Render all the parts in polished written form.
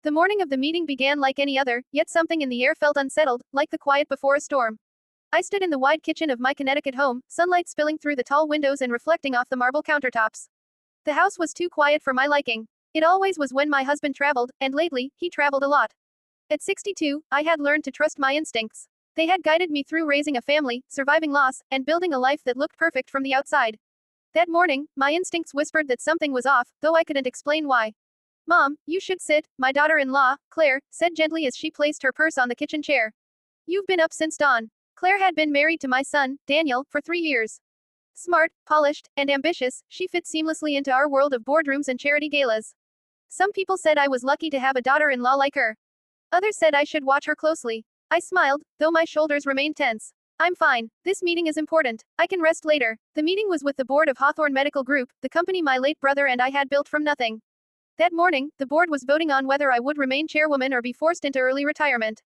The morning of the meeting began like any other, yet something in the air felt unsettled, like the quiet before a storm. I stood in the wide kitchen of my Connecticut home, sunlight spilling through the tall windows and reflecting off the marble countertops. The house was too quiet for my liking. It always was when my husband traveled, and lately, he traveled a lot. At 62, I had learned to trust my instincts. They had guided me through raising a family, surviving loss, and building a life that looked perfect from the outside. That morning, my instincts whispered that something was off, though I couldn't explain why. "Mom, you should sit," my daughter-in-law, Claire, said gently as she placed her purse on the kitchen chair. "You've been up since dawn." Claire had been married to my son, Daniel, for 3 years. Smart, polished, and ambitious, she fit seamlessly into our world of boardrooms and charity galas. Some people said I was lucky to have a daughter-in-law like her. Others said I should watch her closely. I smiled, though my shoulders remained tense. "I'm fine. This meeting is important. I can rest later." The meeting was with the board of Hawthorne Medical Group, the company my late brother and I had built from nothing. That morning, the board was voting on whether I would remain chairwoman or be forced into early retirement.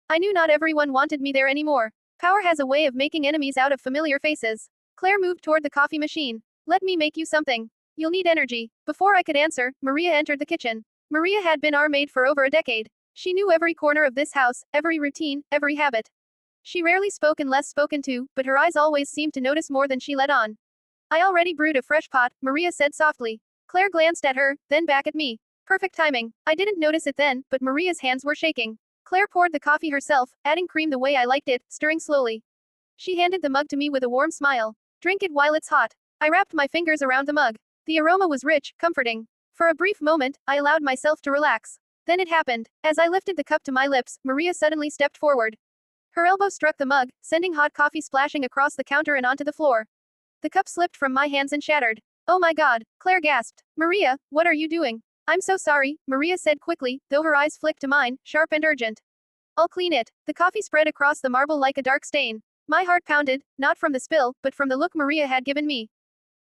I knew not everyone wanted me there anymore. Power has a way of making enemies out of familiar faces. Claire moved toward the coffee machine. "Let me make you something. You'll need energy." Before I could answer, Maria entered the kitchen. Maria had been our maid for over a decade. She knew every corner of this house, every routine, every habit. She rarely spoke unless spoken to, but her eyes always seemed to notice more than she let on. "I already brewed a fresh pot," Maria said softly. Claire glanced at her, then back at me. Perfect timing. I didn't notice it then, but Maria's hands were shaking. Claire poured the coffee herself, adding cream the way I liked it, stirring slowly. She handed the mug to me with a warm smile. "Drink it while it's hot." I wrapped my fingers around the mug. The aroma was rich, comforting. For a brief moment, I allowed myself to relax. Then it happened. As I lifted the cup to my lips, Maria suddenly stepped forward. Her elbow struck the mug, sending hot coffee splashing across the counter and onto the floor. The cup slipped from my hands and shattered. "Oh my God," Claire gasped. "Maria, what are you doing?" "I'm so sorry," Maria said quickly, though her eyes flicked to mine, sharp and urgent. "I'll clean it." The coffee spread across the marble like a dark stain. My heart pounded, not from the spill, but from the look Maria had given me.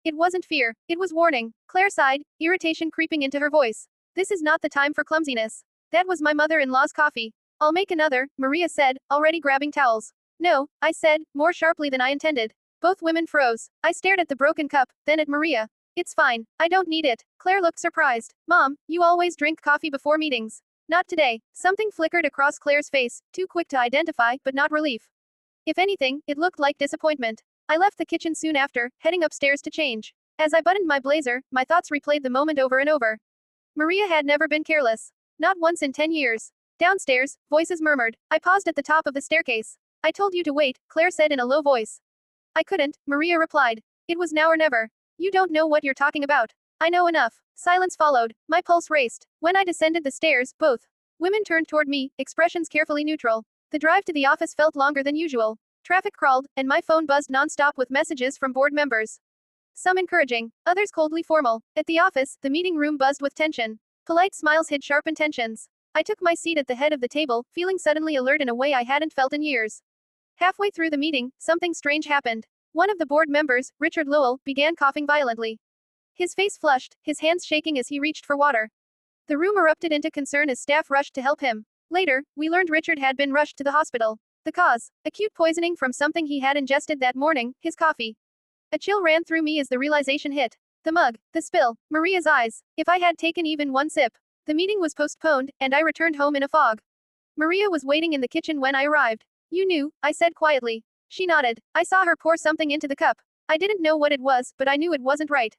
It wasn't fear, it was warning. Claire sighed, irritation creeping into her voice. "This is not the time for clumsiness." That was my mother-in-law's coffee. "I'll make another," Maria said, already grabbing towels. "No," I said, more sharply than I intended. Both women froze. I stared at the broken cup, then at Maria. "It's fine. I don't need it." Claire looked surprised. "Mom, you always drink coffee before meetings." "Not today." Something flickered across Claire's face, too quick to identify, but not relief. If anything, it looked like disappointment. I left the kitchen soon after, heading upstairs to change. As I buttoned my blazer, my thoughts replayed the moment over and over. Maria had never been careless. Not once in 10 years. Downstairs, voices murmured. I paused at the top of the staircase. "I told you to wait," Claire said in a low voice. "I couldn't," Maria replied. "It was now or never." "You don't know what you're talking about." "I know enough." Silence followed. My pulse raced. When I descended the stairs, both women turned toward me, expressions carefully neutral. The drive to the office felt longer than usual. Traffic crawled, and my phone buzzed non-stop with messages from board members. Some encouraging, others coldly formal. At the office, the meeting room buzzed with tension. Polite smiles hid sharp intentions. I took my seat at the head of the table, feeling suddenly alert in a way I hadn't felt in years. Halfway through the meeting, something strange happened. One of the board members, Richard Lowell, began coughing violently. His face flushed, his hands shaking as he reached for water. The room erupted into concern as staff rushed to help him. Later, we learned Richard had been rushed to the hospital. The cause: acute poisoning from something he had ingested that morning, his coffee. A chill ran through me as the realization hit. The mug, the spill, Maria's eyes. If I had taken even one sip. The meeting was postponed, and I returned home in a fog. Maria was waiting in the kitchen when I arrived. "You knew," I said quietly. She nodded. I saw her pour something into the cup. I didn't know what it was, but I knew it wasn't right.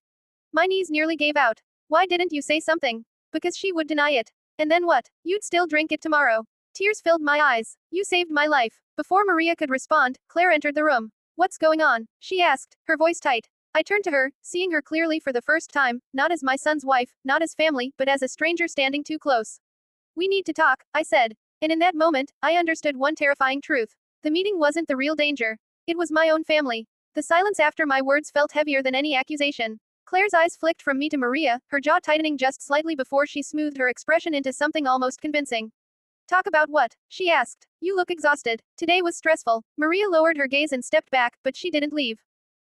My knees nearly gave out. "Why didn't you say something?" "Because she would deny it." "And then what?" "You'd still drink it tomorrow." Tears filled my eyes. "You saved my life." Before Maria could respond, Claire entered the room. "What's going on?" she asked, her voice tight. I turned to her, seeing her clearly for the first time, not as my son's wife, not as family, but as a stranger standing too close. "We need to talk," I said. And in that moment, I understood one terrifying truth. The meeting wasn't the real danger. It was my own family. The silence after my words felt heavier than any accusation. Claire's eyes flicked from me to Maria, her jaw tightening just slightly before she smoothed her expression into something almost convincing. "Talk about what?" she asked. "You look exhausted." "Today was stressful." Maria lowered her gaze and stepped back, but she didn't leave.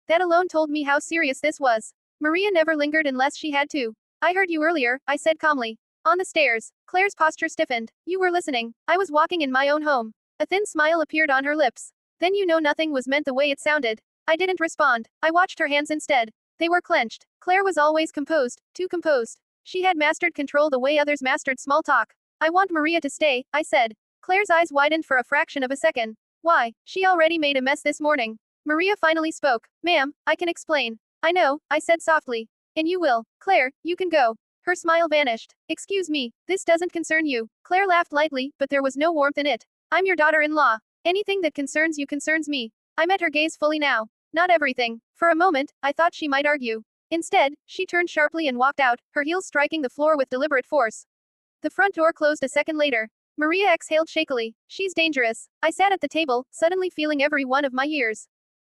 That alone told me how serious this was. Maria never lingered unless she had to. "I heard you earlier," I said calmly. "On the stairs." Claire's posture stiffened. "You were listening." "I was walking in my own home." A thin smile appeared on her lips. "Then you know nothing was meant the way it sounded." I didn't respond. I watched her hands instead. They were clenched. Claire was always composed, too composed. She had mastered control the way others mastered small talk. I want Maria to stay, I said. Claire's eyes widened for a fraction of a second. Why? She already made a mess this morning. Maria finally spoke. Ma'am, I can explain. I know, I said softly. And you will. Claire, you can go. Her smile vanished. Excuse me, this doesn't concern you. Claire laughed lightly, but there was no warmth in it. I'm your daughter-in-law. Anything that concerns you concerns me. I met her gaze fully now. Not everything. For a moment, I thought she might argue. Instead, she turned sharply and walked out, her heels striking the floor with deliberate force. The front door closed a second later. Maria exhaled shakily. She's dangerous. I sat at the table, suddenly feeling every one of my years.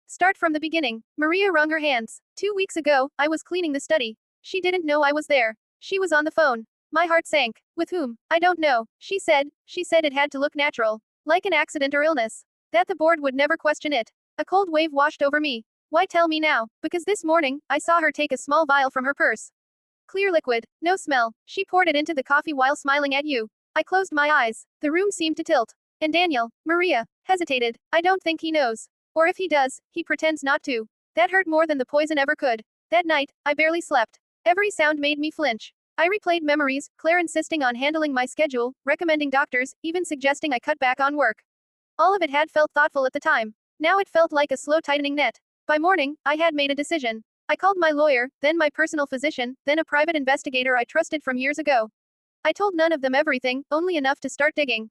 Start from the beginning. Maria wrung her hands. 2 weeks ago, I was cleaning the study. She didn't know I was there. She was on the phone. My heart sank. With whom? I don't know. She said it had to look natural. Like an accident or illness. That the board would never question it. A cold wave washed over me. Why tell me now? Because this morning, I saw her take a small vial from her purse. Clear liquid. No smell. She poured it into the coffee while smiling at you. I closed my eyes. The room seemed to tilt. And Daniel, Maria, hesitated. I don't think he knows. Or if he does, he pretends not to. That hurt more than the poison ever could. That night, I barely slept. Every sound made me flinch. I replayed memories, Claire insisting on handling my schedule, recommending doctors, even suggesting I cut back on work. All of it had felt thoughtful at the time. Now it felt like a slow tightening net. By morning, I had made a decision. I called my lawyer, then my personal physician, then a private investigator I trusted from years ago. I told none of them everything, only enough to start digging.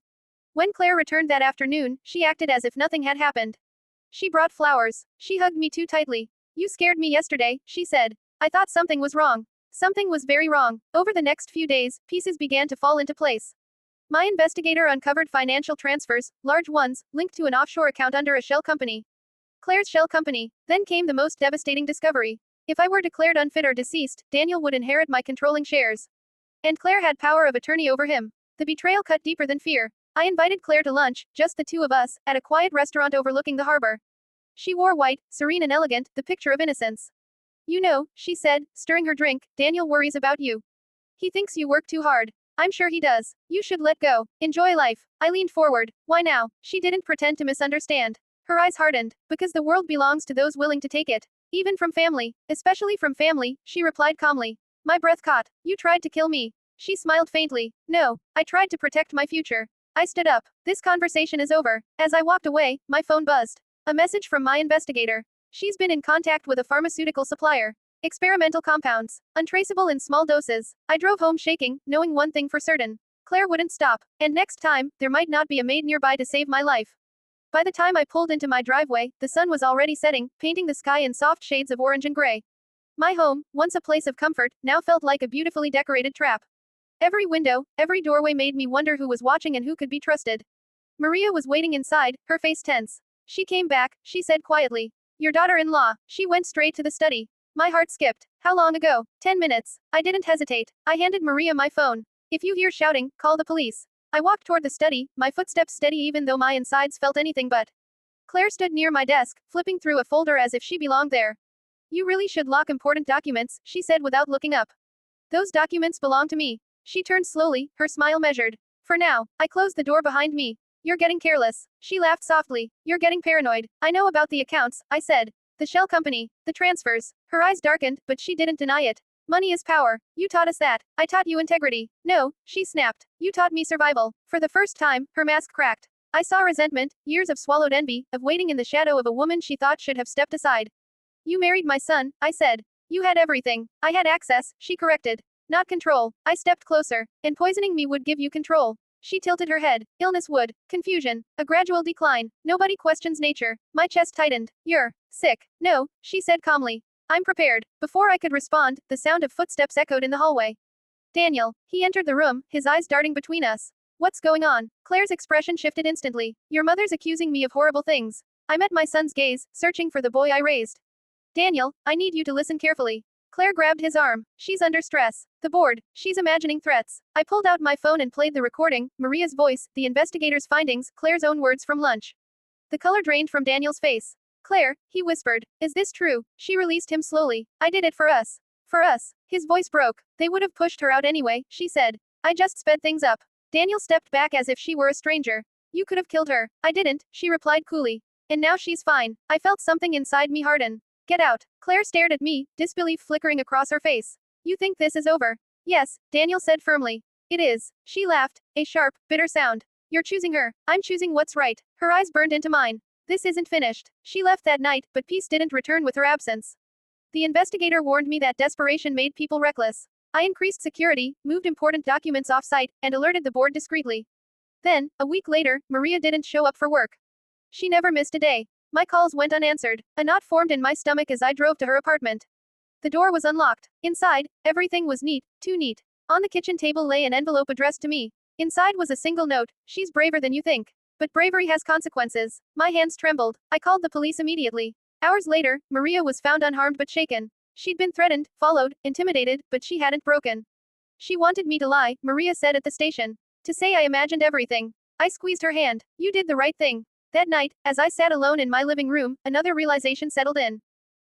When Claire returned that afternoon, she acted as if nothing had happened. She brought flowers. She hugged me too tightly. You scared me yesterday, she said. I thought something was wrong. Something was very wrong. Over the next few days, pieces began to fall into place. My investigator uncovered financial transfers, large ones, linked to an offshore account under a shell company. Claire's shell company. Then came the most devastating discovery. If I were declared unfit or deceased, Daniel would inherit my controlling shares. And Claire had power of attorney over him. The betrayal cut deeper than fear. I invited Claire to lunch, just the two of us, at a quiet restaurant overlooking the harbor. She wore white, serene and elegant, the picture of innocence. You know, she said, stirring her drink, Daniel worries about you. He thinks you work too hard. I'm sure he does. You should let go. Enjoy life. I leaned forward. Why now? She didn't pretend to misunderstand. Her eyes hardened. Because the world belongs to those willing to take it. Even from family. Especially from family, she replied calmly. My breath caught. You tried to kill me. She smiled faintly. No, I tried to protect my future. I stood up. This conversation is over. As I walked away, my phone buzzed. A message from my investigator. She's been in contact with a pharmaceutical supplier. Experimental compounds. Untraceable in small doses. I drove home shaking, knowing one thing for certain. Claire wouldn't stop. And next time, there might not be a maid nearby to save my life. By the time I pulled into my driveway, the sun was already setting, painting the sky in soft shades of orange and gray. My home, once a place of comfort, now felt like a beautifully decorated trap. Every window, every doorway made me wonder who was watching and who could be trusted. Maria was waiting inside, her face tense. She came back, she said quietly. Your daughter-in-law. She went straight to the study. My heart skipped. How long ago? 10 minutes. I didn't hesitate. I handed Maria my phone. If you hear shouting, call the police. I walked toward the study, my footsteps steady even though my insides felt anything but. Claire stood near my desk, flipping through a folder as if she belonged there. You really should lock important documents, she said without looking up. Those documents belong to me. She turned slowly, her smile measured. For now, I closed the door behind me. You're getting careless. She laughed softly. You're getting paranoid. I know about the accounts, I said. The shell company. The transfers. Her eyes darkened, but she didn't deny it. Money is power. You taught us that. I taught you integrity. No, she snapped. You taught me survival. For the first time, her mask cracked. I saw resentment, years of swallowed envy, of waiting in the shadow of a woman she thought should have stepped aside. You married my son, I said. You had everything. I had access, she corrected. Not control. I stepped closer. And poisoning me would give you control. She tilted her head. Illness would. Confusion. A gradual decline. Nobody questions nature. My chest tightened. You're sick. No, she said calmly. I'm prepared. Before I could respond, the sound of footsteps echoed in the hallway. Daniel. He entered the room, his eyes darting between us. What's going on? Claire's expression shifted instantly. Your mother's accusing me of horrible things. I met my son's gaze, searching for the boy I raised. Daniel, I need you to listen carefully. Claire grabbed his arm. She's under stress. The board. She's imagining threats. I pulled out my phone and played the recording, Maria's voice, the investigator's findings, Claire's own words from lunch. The color drained from Daniel's face. Claire, he whispered. Is this true? She released him slowly. I did it for us. For us. His voice broke. They would have pushed her out anyway, she said. I just sped things up. Daniel stepped back as if she were a stranger. You could have killed her. I didn't, she replied coolly. And now she's fine. I felt something inside me harden. Get out. Claire stared at me, disbelief flickering across her face. You think this is over? Yes, Daniel said firmly. It is. She laughed, a sharp, bitter sound. You're choosing her. I'm choosing what's right. Her eyes burned into mine. This isn't finished. She left that night, but peace didn't return with her absence. The investigator warned me that desperation made people reckless. I increased security, moved important documents off-site, and alerted the board discreetly. Then, a week later, Maria didn't show up for work. She never missed a day. My calls went unanswered. A knot formed in my stomach as I drove to her apartment. The door was unlocked. Inside, everything was neat, too neat. On the kitchen table lay an envelope addressed to me. Inside was a single note: she's braver than you think. But bravery has consequences. My hands trembled. I called the police immediately. Hours later, Maria was found unharmed but shaken. She'd been threatened, followed, intimidated, but she hadn't broken. She wanted me to lie, Maria said at the station. To say I imagined everything. I squeezed her hand. You did the right thing. That night, as I sat alone in my living room, another realization settled in.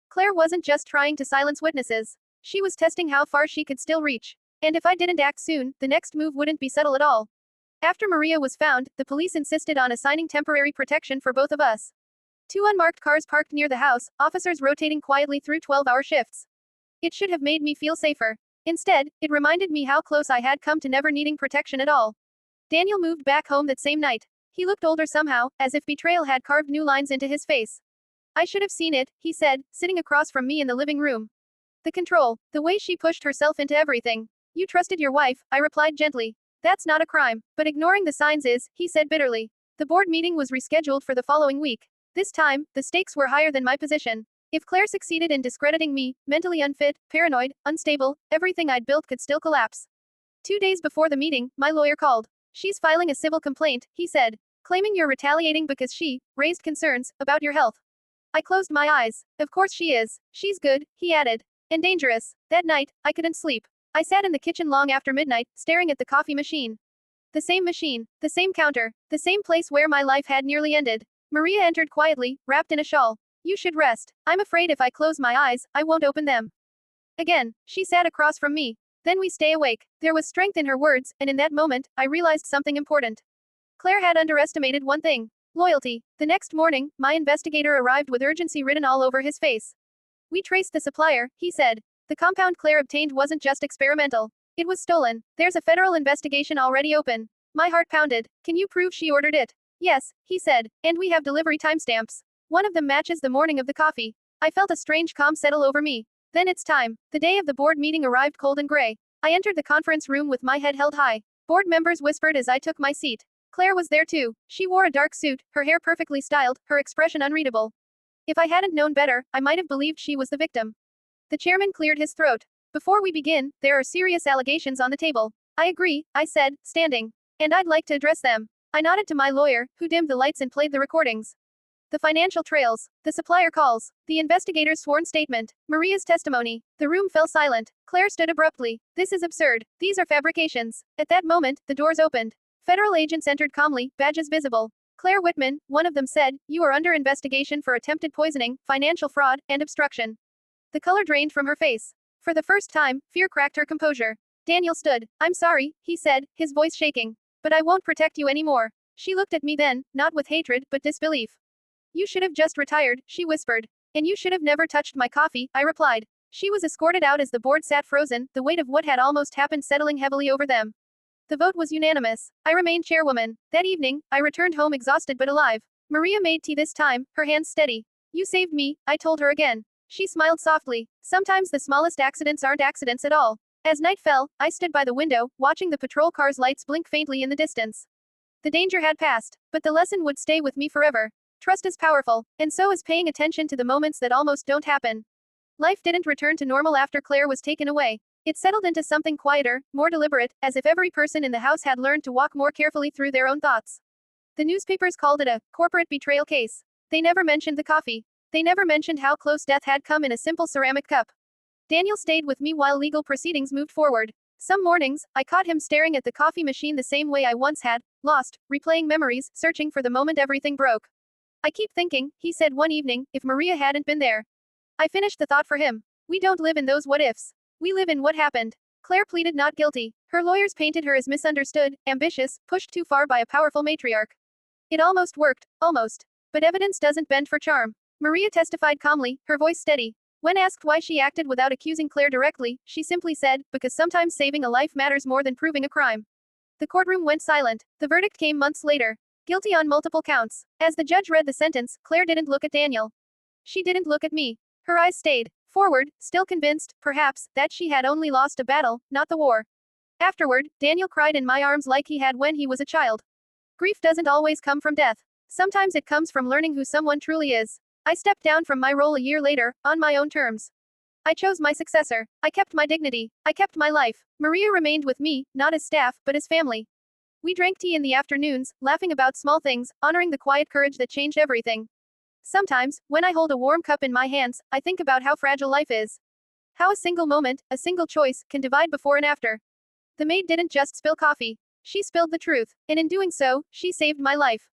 Claire wasn't just trying to silence witnesses. She was testing how far she could still reach. And if I didn't act soon, the next move wouldn't be subtle at all. After Maria was found, the police insisted on assigning temporary protection for both of us. 2 unmarked cars parked near the house, officers rotating quietly through 12-hour shifts. It should have made me feel safer. Instead, it reminded me how close I had come to never needing protection at all. Daniel moved back home that same night. He looked older somehow, as if betrayal had carved new lines into his face. I should have seen it, he said, sitting across from me in the living room. The control, the way she pushed herself into everything. You trusted your wife, I replied gently. That's not a crime, but ignoring the signs is, he said bitterly. The board meeting was rescheduled for the following week. This time, the stakes were higher than my position. If Claire succeeded in discrediting me, mentally unfit, paranoid, unstable, everything I'd built could still collapse. 2 days before the meeting, my lawyer called. She's filing a civil complaint, he said, claiming you're retaliating because she raised concerns about your health. I closed my eyes. Of course she is. She's good, he added. And dangerous. That night, I couldn't sleep. I sat in the kitchen long after midnight, staring at the coffee machine. The same counter, the same place where my life had nearly ended. Maria entered quietly, wrapped in a shawl. You should rest. I'm afraid if I close my eyes, I won't open them. Again, she sat across from me. Then we stay awake. There was strength in her words, and in that moment, I realized something important. Claire had underestimated one thing: loyalty. The next morning, my investigator arrived with urgency written all over his face. We traced the supplier, he said. The compound Claire obtained wasn't just experimental. It was stolen. There's a federal investigation already open. My heart pounded. Can you prove she ordered it? Yes, he said. And we have delivery timestamps. One of them matches the morning of the coffee. I felt a strange calm settle over me. Then it's time. The day of the board meeting arrived cold and gray. I entered the conference room with my head held high. Board members whispered as I took my seat. Claire was there too. She wore a dark suit, her hair perfectly styled, her expression unreadable. If I hadn't known better, I might have believed she was the victim. The chairman cleared his throat. Before we begin, there are serious allegations on the table. I agree, I said, standing. And I'd like to address them. I nodded to my lawyer, who dimmed the lights and played the recordings. The financial trails, the supplier calls, the investigator's sworn statement, Maria's testimony. The room fell silent. Claire stood abruptly. This is absurd. These are fabrications. At that moment, the doors opened. Federal agents entered calmly, badges visible. Claire Whitman, one of them said, you are under investigation for attempted poisoning, financial fraud, and obstruction. The color drained from her face. For the first time, fear cracked her composure. Daniel stood. I'm sorry, he said, his voice shaking. But I won't protect you anymore. She looked at me then, not with hatred, but disbelief. You should have just retired, she whispered. And you should have never touched my coffee, I replied. She was escorted out as the board sat frozen, the weight of what had almost happened settling heavily over them. The vote was unanimous. I remained chairwoman. That evening, I returned home exhausted but alive. Maria made tea this time, her hands steady. You saved me, I told her again. She smiled softly. Sometimes the smallest accidents aren't accidents at all. As night fell, I stood by the window, watching the patrol car's lights blink faintly in the distance. The danger had passed, but the lesson would stay with me forever. Trust is powerful, and so is paying attention to the moments that almost don't happen. Life didn't return to normal after Claire was taken away. It settled into something quieter, more deliberate, as if every person in the house had learned to walk more carefully through their own thoughts. The newspapers called it a corporate betrayal case. They never mentioned the coffee. They never mentioned how close death had come in a simple ceramic cup. Daniel stayed with me while legal proceedings moved forward. Some mornings, I caught him staring at the coffee machine the same way I once had, lost, replaying memories, searching for the moment everything broke. I keep thinking, he said one evening, if Maria hadn't been there. I finished the thought for him. We don't live in those what-ifs. We live in what happened. Claire pleaded not guilty. Her lawyers painted her as misunderstood, ambitious, pushed too far by a powerful matriarch. It almost worked, almost. But evidence doesn't bend for charm. Maria testified calmly, her voice steady. When asked why she acted without accusing Claire directly, she simply said, because sometimes saving a life matters more than proving a crime. The courtroom went silent. The verdict came months later. Guilty on multiple counts. As the judge read the sentence, Claire didn't look at Daniel. She didn't look at me. Her eyes stayed forward, still convinced, perhaps, that she had only lost a battle, not the war. Afterward, Daniel cried in my arms like he had when he was a child. Grief doesn't always come from death. Sometimes it comes from learning who someone truly is. I stepped down from my role a year later, on my own terms. I chose my successor. I kept my dignity. I kept my life. Maria remained with me, not as staff, but as family. We drank tea in the afternoons, laughing about small things, honoring the quiet courage that changed everything. Sometimes, when I hold a warm cup in my hands, I think about how fragile life is. How a single moment, a single choice, can divide before and after. The maid didn't just spill coffee. She spilled the truth, and in doing so, she saved my life.